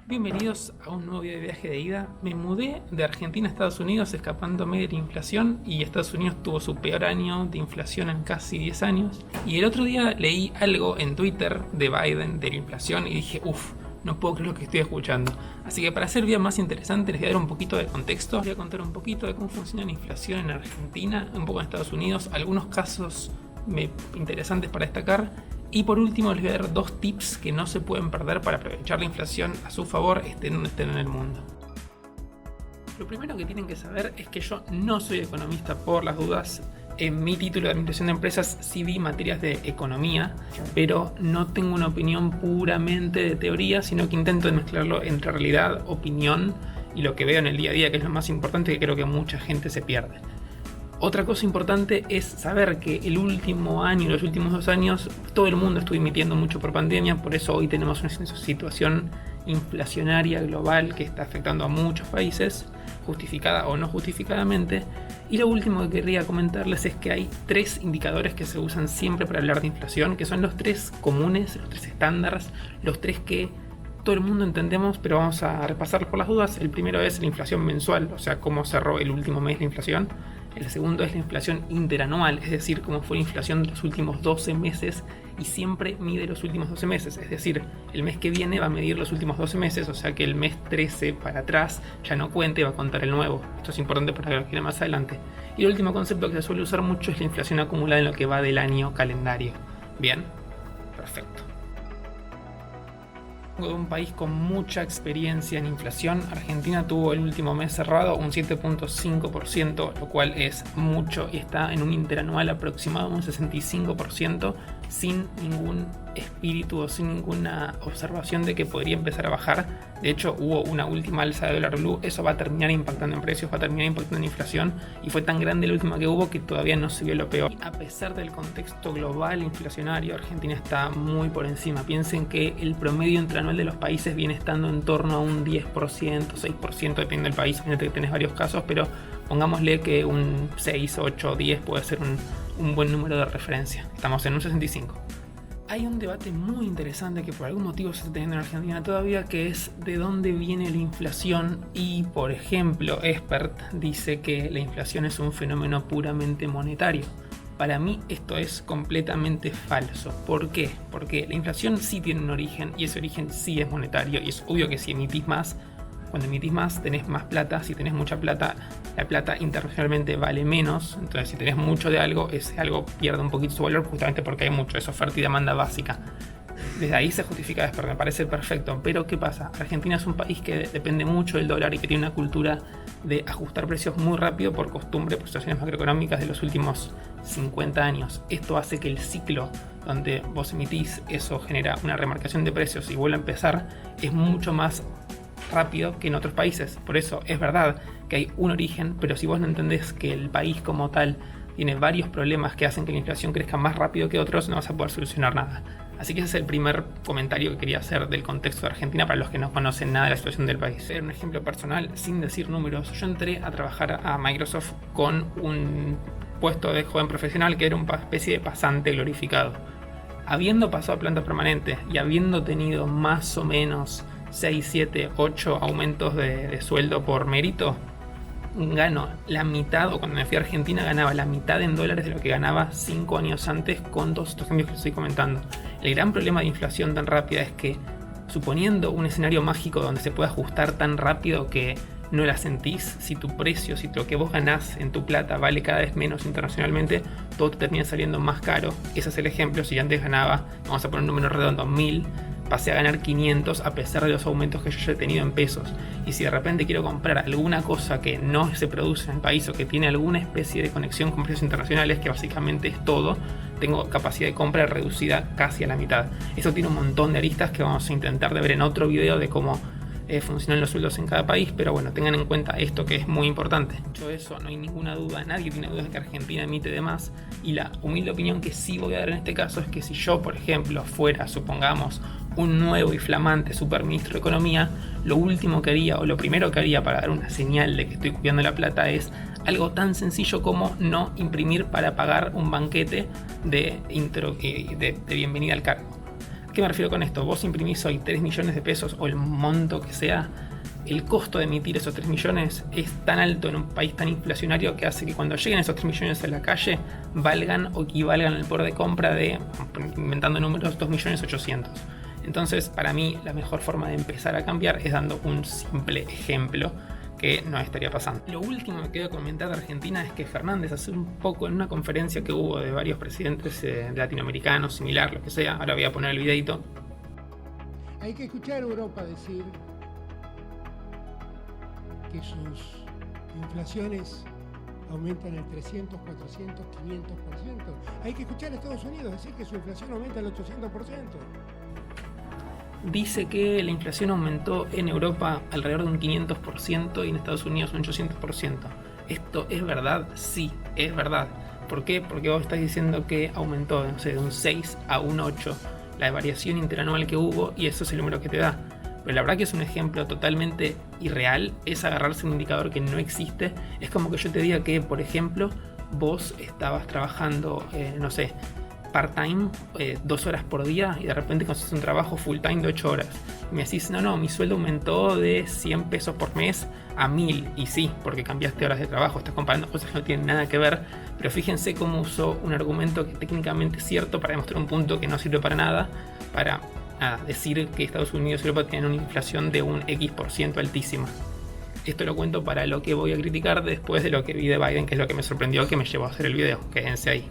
Bienvenidos a un nuevo video de viaje de ida. Me mudé de Argentina a Estados Unidos escapándome de la inflación y Estados Unidos tuvo su peor año de inflación en casi 10 años. Y el otro día leí algo en Twitter de Biden de la inflación y dije, no puedo creer lo que estoy escuchando. Así que para hacer el video más interesante les voy a dar un poquito de contexto. Les voy a contar un poquito de cómo funciona la inflación en Argentina, un poco en Estados Unidos, algunos casos interesantes para destacar. Y por último les voy a dar 2 tips que no se pueden perder para aprovechar la inflación a su favor, estén donde estén en el mundo. Lo primero que tienen que saber es que yo no soy economista por las dudas. En mi título de Administración de Empresas sí vi materias de economía, pero no tengo una opinión puramente de teoría, sino que intento mezclarlo entre realidad, opinión y lo que veo en el día a día, que es lo más importante, que creo que mucha gente se pierde. Otra cosa importante es saber que el último año y los últimos 2 años todo el mundo estuvo emitiendo mucho por pandemia, por eso hoy tenemos una situación inflacionaria global que está afectando a muchos países, justificada o no justificadamente. Y lo último que querría comentarles es que hay 3 indicadores que se usan siempre para hablar de inflación, que son los 3 comunes, los 3 estándares, los 3 que todo el mundo entendemos, pero vamos a repasarlos por las dudas. El primero es la inflación mensual, o sea, cómo cerró el último mes la inflación. El segundo es la inflación interanual, es decir, cómo fue la inflación de los últimos 12 meses y siempre mide los últimos 12 meses. Es decir, el mes que viene va a medir los últimos 12 meses, o sea que el mes 13 para atrás ya no cuente, va a contar el nuevo. Esto es importante para que lo quieran más adelante. Y el último concepto que se suele usar mucho es la inflación acumulada en lo que va del año calendario. Bien, perfecto. De un país con mucha experiencia en inflación, Argentina tuvo el último mes cerrado un 7.5%, lo cual es mucho y está en un interanual aproximado de un 65%, sin ningún espíritu o sin ninguna observación de que podría empezar a bajar. De hecho, hubo una última alza de dólar blue, eso va a terminar impactando en precios, va a terminar impactando en inflación, y fue tan grande la última que hubo que todavía no se vio lo peor. A pesar del contexto global inflacionario, Argentina está muy por encima. Piensen que el promedio interanual de los países viene estando en torno a un 10%, 6%, depende del país, fíjate que tenés varios casos, pero pongámosle que un 6, 8, 10 puede ser un buen número de referencia. Estamos en un 65. Hay un debate muy interesante que por algún motivo se está teniendo en Argentina todavía, que es de dónde viene la inflación. Y por ejemplo, Expert dice que la inflación es un fenómeno puramente monetario. Para mí esto es completamente falso. ¿Por qué? Porque la inflación sí tiene un origen y ese origen sí es monetario, y es obvio que si emitís más, cuando emitís más tenés más plata. Si tenés mucha plata, la plata internacionalmente vale menos. Entonces si tenés mucho de algo, ese algo pierde un poquito su valor justamente porque hay mucho, es oferta y demanda básica. Desde ahí se justifica esto, me parece perfecto. Pero ¿qué pasa? Argentina es un país que depende mucho del dólar y que tiene una cultura de ajustar precios muy rápido por costumbre, por situaciones macroeconómicas de los últimos 50 años. Esto hace que el ciclo donde vos emitís, eso genera una remarcación de precios y vuelve a empezar, es mucho más rápido que en otros países. Por eso es verdad que hay un origen, pero si vos no entendés que el país como tal tiene varios problemas que hacen que la inflación crezca más rápido que otros, no vas a poder solucionar nada. Así que ese es el primer comentario que quería hacer del contexto de Argentina para los que no conocen nada de la situación del país. Un ejemplo personal, sin decir números, yo entré a trabajar a Microsoft con un puesto de joven profesional que era una especie de pasante glorificado. Habiendo pasado a planta permanente y habiendo tenido más o menos 6, 7, 8 aumentos de sueldo por mérito, gano la mitad, o cuando me fui a Argentina ganaba la mitad en dólares de lo que ganaba 5 años antes con todos estos cambios que estoy comentando. El gran problema de inflación tan rápida es que, suponiendo un escenario mágico donde se puede ajustar tan rápido que no la sentís, si tu precio, si lo que vos ganás en tu plata vale cada vez menos internacionalmente, todo te termina saliendo más caro. Ese es el ejemplo. Si antes ganaba, vamos a poner un número redondo, 1000, pasé a ganar 500 a pesar de los aumentos que yo ya he tenido en pesos. Y si de repente quiero comprar alguna cosa que no se produce en el país o que tiene alguna especie de conexión con precios internacionales, que básicamente es todo, tengo capacidad de compra reducida casi a la mitad. Eso tiene un montón de aristas que vamos a intentar de ver en otro video de cómo funcionan los sueldos en cada país, pero bueno, tengan en cuenta esto que es muy importante. Dicho eso, no hay ninguna duda, nadie tiene dudas de que Argentina emite de más, y la humilde opinión que sí voy a dar en este caso es que si yo, por ejemplo, fuera, supongamos, un nuevo y flamante superministro de Economía, lo último que haría, o lo primero que haría para dar una señal de que estoy cuidando la plata, es algo tan sencillo como no imprimir para pagar un banquete de bienvenida al cargo. ¿Qué me refiero con esto? Vos imprimís hoy 3 millones de pesos o el monto que sea, el costo de emitir esos 3 millones es tan alto en un país tan inflacionario que hace que cuando lleguen esos 3 millones a la calle valgan o equivalgan al poder de compra de, inventando números, 2.800.000. Entonces, para mí, la mejor forma de empezar a cambiar es dando un simple ejemplo que no estaría pasando. Lo último que quiero comentar de Argentina es que Fernández hace un poco en una conferencia que hubo de varios presidentes latinoamericanos, similar, lo que sea, ahora voy a poner el videito. Hay que escuchar a Europa decir que sus inflaciones aumentan el 300, 400, 500%. Hay que escuchar a Estados Unidos decir que su inflación aumenta el 800%. Dice que la inflación aumentó en Europa alrededor de un 500% y en Estados Unidos un 800%. ¿Esto es verdad? Sí, es verdad. ¿Por qué? Porque vos estás diciendo que aumentó, no sé, de un 6 a un 8 la variación interanual que hubo y eso es el número que te da. Pero la verdad que es un ejemplo totalmente irreal, es agarrarse un indicador que no existe. Es como que yo te diga que, por ejemplo, vos estabas trabajando, no sé, part-time, 2 horas por día, y de repente consigues un trabajo full-time de 8 horas. Y me decís, no, mi sueldo aumentó de 100 pesos por mes a 1000. Y sí, porque cambiaste horas de trabajo, estás comparando cosas que no tienen nada que ver. Pero fíjense cómo usó un argumento que técnicamente es cierto para demostrar un punto que no sirve para nada, para decir que Estados Unidos y Europa tienen una inflación de un X% altísima. Esto lo cuento para lo que voy a criticar después de lo que vi de Biden, que es lo que me sorprendió, que me llevó a hacer el video. Quédense ahí.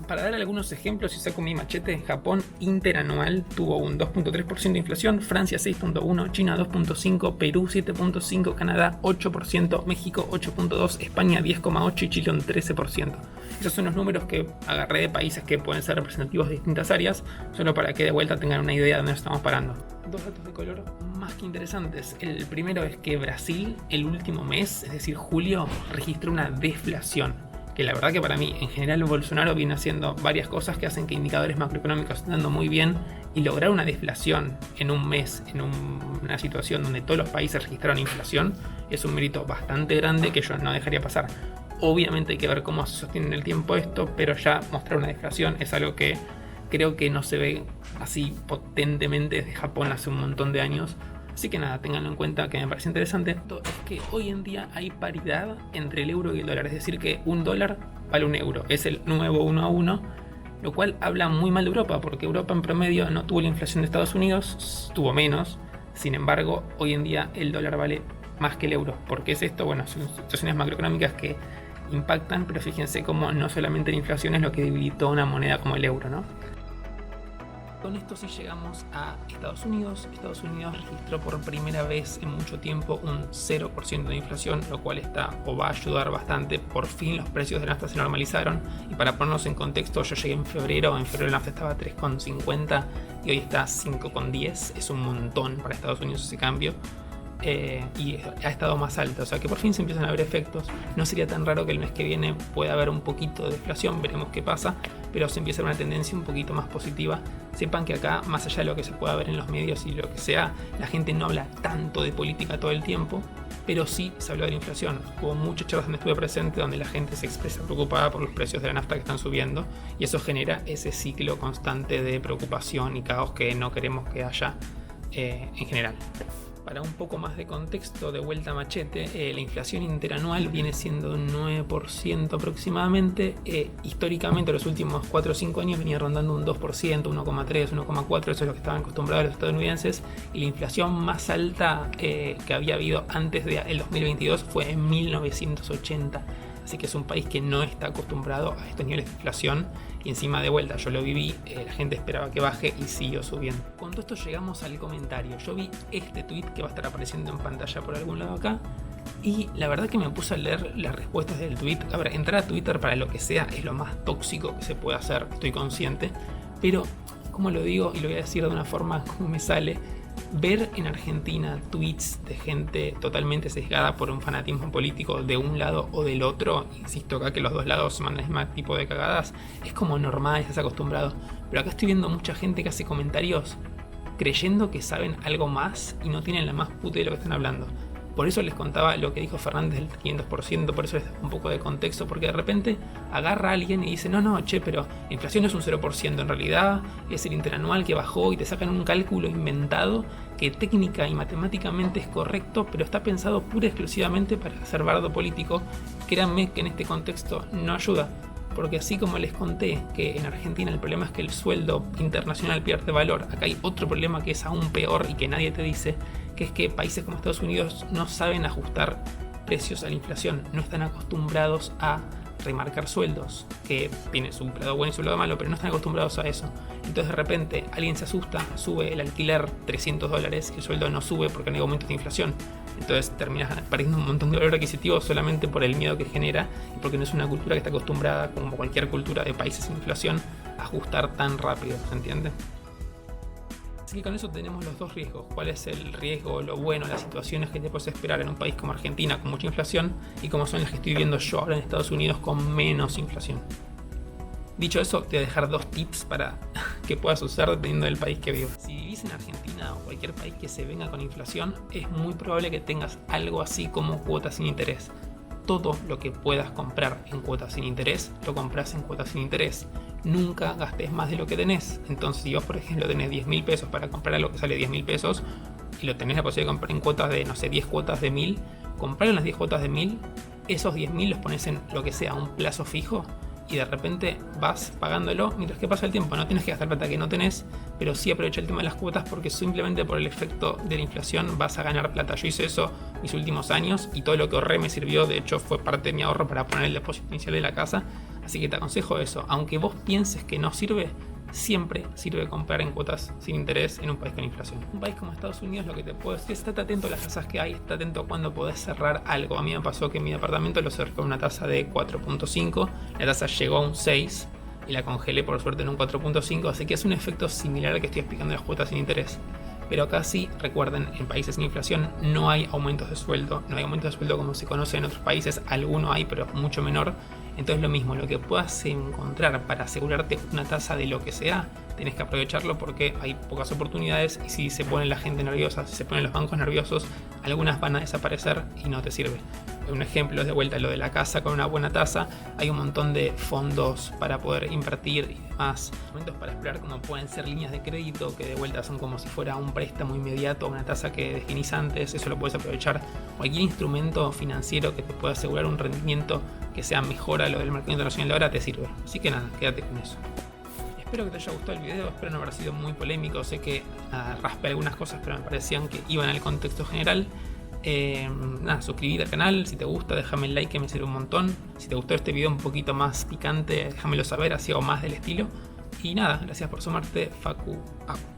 Para dar algunos ejemplos, si saco mi machete, Japón interanual tuvo un 2.3% de inflación, Francia 6.1%, China 2.5%, Perú 7.5%, Canadá 8%, México 8.2%, España 10.8% y Chile un 13%. Esos son los números que agarré de países que pueden ser representativos de distintas áreas, solo para que de vuelta tengan una idea de dónde nos estamos parando. Dos datos de color más que interesantes. El primero es que Brasil, el último mes, es decir, julio, registró una deflación. Que la verdad que para mí, en general, Bolsonaro viene haciendo varias cosas que hacen que indicadores macroeconómicos estén dando muy bien, y lograr una deflación en un mes, en una situación donde todos los países registraron inflación, es un mérito bastante grande que yo no dejaría pasar. Obviamente hay que ver cómo se sostiene en el tiempo esto, pero ya mostrar una deflación es algo que creo que no se ve así potentemente desde Japón hace un montón de años. Así que nada, tenganlo en cuenta, que me parece interesante. Esto es que hoy en día hay paridad entre el euro y el dólar. Es decir, que un dólar vale un euro. Es el nuevo 1 a 1, lo cual habla muy mal de Europa, porque Europa en promedio no tuvo la inflación de Estados Unidos, tuvo menos. Sin embargo, hoy en día el dólar vale más que el euro. ¿Por qué es esto? Bueno, son situaciones macroeconómicas que impactan, pero fíjense cómo no solamente la inflación es lo que debilitó una moneda como el euro, ¿no? Con esto sí llegamos a Estados Unidos. Estados Unidos registró por primera vez en mucho tiempo un 0% de inflación, lo cual está o va a ayudar bastante. Por fin los precios de nafta se normalizaron. Y para ponernos en contexto, yo llegué en febrero la nafta estaba a 3,50 y hoy está a 5,10. Es un montón para Estados Unidos ese cambio. Y ha estado más alta, o sea que por fin se empiezan a ver efectos. No sería tan raro que el mes que viene pueda haber un poquito de deflación, veremos qué pasa, pero se empieza a ver una tendencia un poquito más positiva. Sepan que acá, más allá de lo que se pueda ver en los medios y lo que sea, la gente no habla tanto de política todo el tiempo, pero sí se habló de la inflación. Hubo muchas charlas donde estuve presente donde la gente se expresa preocupada por los precios de la nafta que están subiendo, y eso genera ese ciclo constante de preocupación y caos que no queremos que haya en general. Para un poco más de contexto, de vuelta a machete, la inflación interanual viene siendo un 9% aproximadamente. Históricamente, los últimos 4 o 5 años venía rondando un 2%, 1,3%, 1,4%, eso es lo que estaban acostumbrados los estadounidenses. Y la inflación más alta que había habido antes del 2022 fue en 1980. Así que es un país que no está acostumbrado a estos niveles de inflación. Y encima de vuelta, yo lo viví, la gente esperaba que baje y siguió subiendo. Con todo esto llegamos al comentario. Yo vi este tweet que va a estar apareciendo en pantalla por algún lado acá. Y la verdad que me puse a leer las respuestas del tweet. A ver, entrar a Twitter para lo que sea es lo más tóxico que se puede hacer, estoy consciente. Pero, como lo digo y lo voy a decir de una forma como me sale, ver en Argentina tweets de gente totalmente sesgada por un fanatismo político de un lado o del otro, insisto acá que los dos lados mandan el mismo tipo de cagadas, es como normal, estás acostumbrado. Pero acá estoy viendo mucha gente que hace comentarios creyendo que saben algo más y no tienen la más puta de lo que están hablando. Por eso les contaba lo que dijo Fernández del 500%, por eso les da un poco de contexto, porque de repente agarra a alguien y dice, no, pero la inflación no es un 0%, en realidad es el interanual que bajó, y te sacan un cálculo inventado que técnica y matemáticamente es correcto, pero está pensado pura y exclusivamente para hacer bardo político. Créanme que en este contexto no ayuda. Porque así como les conté que en Argentina el problema es que el sueldo internacional pierde valor, acá hay otro problema que es aún peor y que nadie te dice, que es que países como Estados Unidos no saben ajustar precios a la inflación, no están acostumbrados a remarcar sueldos, que tiene su lado bueno y su lado malo, pero no están acostumbrados a eso. Entonces de repente alguien se asusta, sube el alquiler $300 y el sueldo no sube porque no hay aumento de inflación. Entonces terminas perdiendo un montón de valor adquisitivo solamente por el miedo que genera y porque no es una cultura que está acostumbrada, como cualquier cultura de países sin inflación, a ajustar tan rápido, ¿se entiende? Así que con eso tenemos los dos riesgos. ¿Cuál es el riesgo, lo bueno, las situaciones que te puedes esperar en un país como Argentina con mucha inflación y cómo son las que estoy viendo yo ahora en Estados Unidos con menos inflación? Dicho eso, te voy a dejar 2 tips para que puedas usar dependiendo del país que vivas. Si vivís en Argentina o cualquier país que se venga con inflación, es muy probable que tengas algo así como cuotas sin interés. Todo lo que puedas comprar en cuotas sin interés, lo compras en cuotas sin interés. Nunca gastes más de lo que tenés. Entonces, si vos, por ejemplo, tenés 10.000 pesos para comprar algo que sale 10.000 pesos y lo tenés la posibilidad de comprar en cuotas de, 10 cuotas de 1.000, comprar en las 10 cuotas de 1.000, esos 10.000 los pones en lo que sea un plazo fijo y de repente vas pagándolo mientras que pasa el tiempo. No tienes que gastar plata que no tenés, pero sí aprovecha el tema de las cuotas porque simplemente por el efecto de la inflación vas a ganar plata. Yo hice eso mis últimos años y todo lo que ahorré me sirvió. De hecho, fue parte de mi ahorro para poner el depósito inicial de la casa. Así que te aconsejo eso. Aunque vos pienses que no sirve, siempre sirve comprar en cuotas sin interés en un país con inflación. Un país como Estados Unidos, lo que te puedo decir es estate atento a las tasas que hay, estate atento a cuando podés cerrar algo. A mí me pasó que mi departamento lo cerré con una tasa de 4.5, la tasa llegó a un 6 y la congelé por suerte en un 4.5, así que es un efecto similar al que estoy explicando de las cuotas sin interés. Pero acá sí, recuerden, en países sin inflación no hay aumentos de sueldo, no hay aumentos de sueldo como se conoce en otros países, alguno hay pero mucho menor. Entonces lo mismo, lo que puedas encontrar para asegurarte una tasa de lo que sea, tenés que aprovecharlo porque hay pocas oportunidades y si se pone la gente nerviosa, si se ponen los bancos nerviosos, algunas van a desaparecer y no te sirve. Un ejemplo es de vuelta lo de la casa con una buena tasa. Hay un montón de fondos para poder invertir y demás. Momentos para explorar como pueden ser líneas de crédito que de vuelta son como si fuera un préstamo inmediato a una tasa que definís antes. Eso lo puedes aprovechar. Cualquier instrumento financiero que te pueda asegurar un rendimiento que sea mejor a lo del mercado internacional ahora te sirve. Así que nada, quédate con eso. Espero que te haya gustado el video, espero no haber sido muy polémico. Sé que raspé algunas cosas, pero me parecían que iban al contexto general. Suscríbete al canal, si te gusta déjame el like que me sirve un montón. Si te gustó este video un poquito más picante, déjamelo saber, así hago más del estilo. Y nada, gracias por sumarte, Facu out.